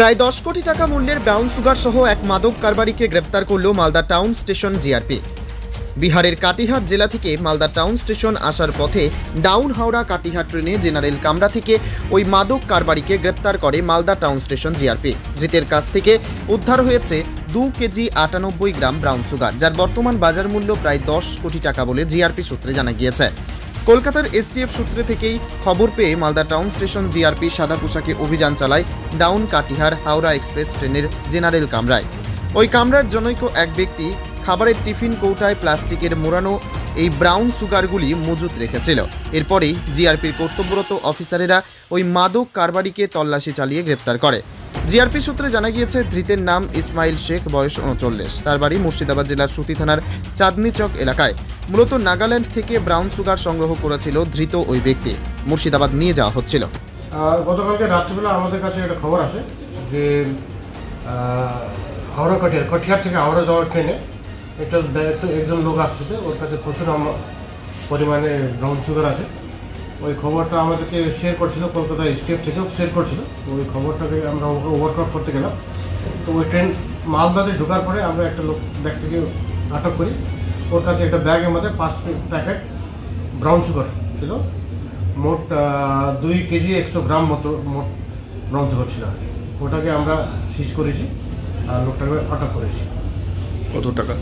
প্রায় 10 কোটি টাকা মূল্যের ব্রাউন সুগার সহ এক মাদক কারবারিকে গ্রেপ্তার করল মালদা টাউন স্টেশন জিআরপি। বিহারের কাটিহার জেলা থেকে মালদা টাউন স্টেশন আসার পথে ডাউন হাওড়া কাটিহার ট্রেনে জেনারেল কামরা থেকে ওই মাদক কারবারিকে গ্রেপ্তার করে মালদা টাউন স্টেশন জিআরপি। ধৃতের কাছ থেকে উদ্ধার হয়েছে 2 কেজি 98 গ্রাম ব্রাউন সুগার, যার বর্তমান বাজার মূল্য প্রায় 10 কোটি টাকা বলে জিআরপি সূত্রে জানা গিয়েছে। কলকাতার এসটিএফ সূত্রে থেকেই খবর পেয়ে মালদা টাউন স্টেশন জিআরপি সাদা পোশাকে অভিযান চালায় ডাউন কাটিহার হাওড়া এক্সপ্রেস ট্রেনের জেনারেল কামরায়। ওই কামরার জনৈক এক ব্যক্তি খাবারের টিফিন কৌটায় প্লাস্টিকের মোড়ানো এই ব্রাউন সুগারগুলি মজুত রেখেছিল। এরপরেই জিআরপির কর্তব্যরত অফিসারেরা ওই মাদক কারবারিকে তল্লাশি চালিয়ে গ্রেপ্তার করে। জিআরপি সূত্রে জানা গিয়েছে, ধৃতের নাম ইসমাইল শেখ, বয়স 39। তার বাড়ি মুর্শিদাবাদ জেলার সুতি থানার চাঁদনি চক এলাকায়। মূলত নাগাল্যান্ড থেকে ব্রাউন সুগার সংগ্রহ করেছিল ধৃত ওই ব্যক্তি। মুর্শিদাবাদ নিয়ে যাওয়া হচ্ছিল। গতকালকে রাত্রিবেলা আমাদের কাছে একটা খবর আসে যে হাওড়া কটিহার থেকে হাওড়া যাওয়ার ট্রেনে একজন লোক আসছে, ওর কাছে প্রচুর পরিমাণে ব্রাউন সুগার আছে। ওই খবরটা আমাদেরকে শেয়ার করছিল, কলকাতা স্টেট থেকেও শেয়ার করছিল। ওই খবরটাকে আমরা ওয়ার্কআউট করতে গেলাম। তো ওই ট্রেন মালদাতে ঢোকার পরে আমরা একটা ব্যক্তিকে আটক করি। ওর কাছে একটা ব্যাগের মধ্যে 5 প্যাকেট ব্রাউন সুগার ছিল। মোট 2 কেজি 100 গ্রাম মতো মোট ব্রাউন সুগার ছিল। ওটাকে আমরা সিজ করেছি আর লোকটাকে আটক করেছি। কত টাকা?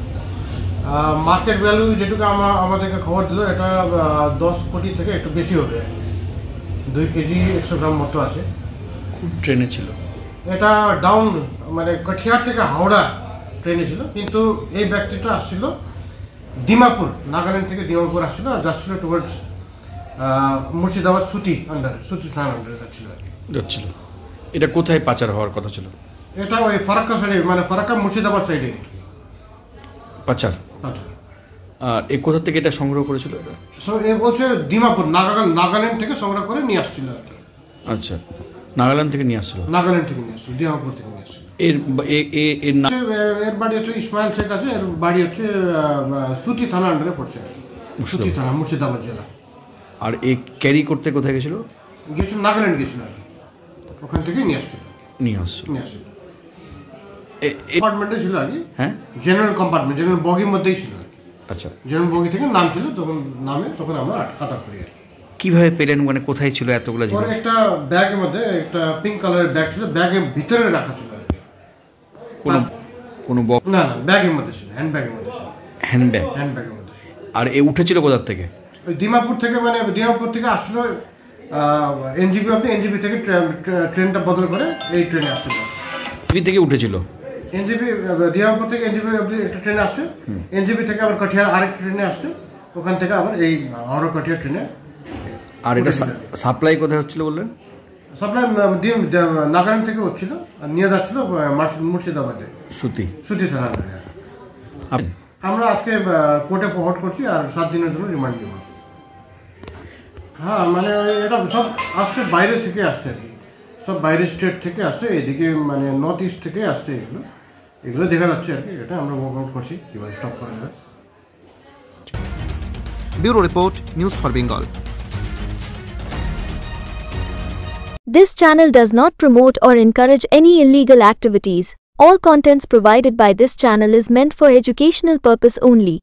মার্কেট ভ্যালু যেটুকু আমাদেরকে খবর দিল, এটা 10 কোটি থেকে একটু বেশি হবে। 2 কেজি 100 গ্রাম মতো আছে। খুব ট্রেনে ছিল এটা ডাউন মানে কাঠিয়ার থেকে হাওড়া ট্রেনে ছিল, কিন্তু এই ব্যক্তিটা আসছিল ডিমাপুর, নাগাল্যান্ড থেকে ডিমাপুর আসছিল আর যাচ্ছিল টুয়ার্ডস মুর্শিদাবাদ সুতি থানার আন্ডারে যাচ্ছিল। এটা কোথায় পাচার হওয়ার কথা ছিল? এটা ওই ফারাক্কা সাইডে, মানে ফারাক্কা মুর্শিদাবাদ সাইডে পাচার। আর এই কোথা থেকে এটা সংগ্রহ করেছিল? এ বলছে ডিমাপুর, নাগাল্যান্ড থেকে সংগ্রহ করে নিয়ে আসছিল। আচ্ছা, নাগাল্যান্ড থেকে নিয়ে আসছিল। নাগাল্যান্ড থেকে নিয়ে আসছিল, ডিমাপুর থেকে নিয়ে আসছিল। এর বাড়ি হচ্ছে ইসমাইল শেখ আছে। এর বাড়ি হচ্ছে সুতি থানা আন্ডারে পড়ছে, সুতি থানা, মুর্শিদাবাদ জেলা। আর এই ক্যারি করতে কোথায় গেছিল? নাগাল্যান্ড গেছিল, ওখান থেকে নিয়ে আসছিল। কম্পার্টমেন্টে ছিল আগে। হ্যাঁ, জেনারেল কম্পার্টমেন্ট, জেনারেল বগির মধ্যেই ছিল। আচ্ছা, জেনারেল বগি থেকে নাম ছিল, তখন আমরা আটক করি। কিভাবে পেলেন, মানে কোথায় ছিল এতগুলো জিনিস? একটা ব্যাগের মধ্যে একটা পিঙ্ক কালারের ব্যাগ ছিল, ব্যাগের ভিতরে রাখা ছিল। কোনো না, ব্যাগের মধ্যে ছিল, হ্যান্ডব্যাগের মধ্যে ছিল। হ্যান্ডব্যাগের মধ্যে। আর এ উঠেছিল কোথা থেকে? ওই ডিমাপুর থেকে, মানে ডিমাপুর থেকে আসলো এনজিপি অব্দি। এনজিপি থেকে ট্রেনটা বদল করে এই ট্রেনে আসছিল। থেকে উঠেছিল এনজিপি, ডিমাপুর থেকে এনজিপি অব্দি একটা ট্রেনে আসছে। এনজিপি থেকে আবার কাঠিয়ার আরেকটা ট্রেনে আসছে, ওখান থেকে আবার এই হাওড়া কাঠিয়ার ট্রেনে। আর এটা সাপ্লাই কোথায় হচ্ছিল বললেন? সাপ্লাই নাগাল্যান্ড থেকে হচ্ছিল আর নিয়ে যাচ্ছিল মুর্শিদাবাদে সুতি থানা। আমরা আজকে কোর্টে ফরওয়ার্ড করছি আর 7 দিনের জন্য রিমান্ড নেব। হ্যাঁ, মানে এটা সব আসছে বাইরে থেকে আসছে, সব বাইরের স্টেট থেকে আসছে, এদিকে মানে নর্থ ইস্ট থেকে আসছে। এগুলো দেখা যাচ্ছে আর কি। এটা আমরা ওয়ার্কআউট করছি কিভাবে স্টপ করা যায়। Bureau report, news for Bengal. This channel does not promote or encourage any illegal activities. All contents provided by this channel is meant for educational purpose only.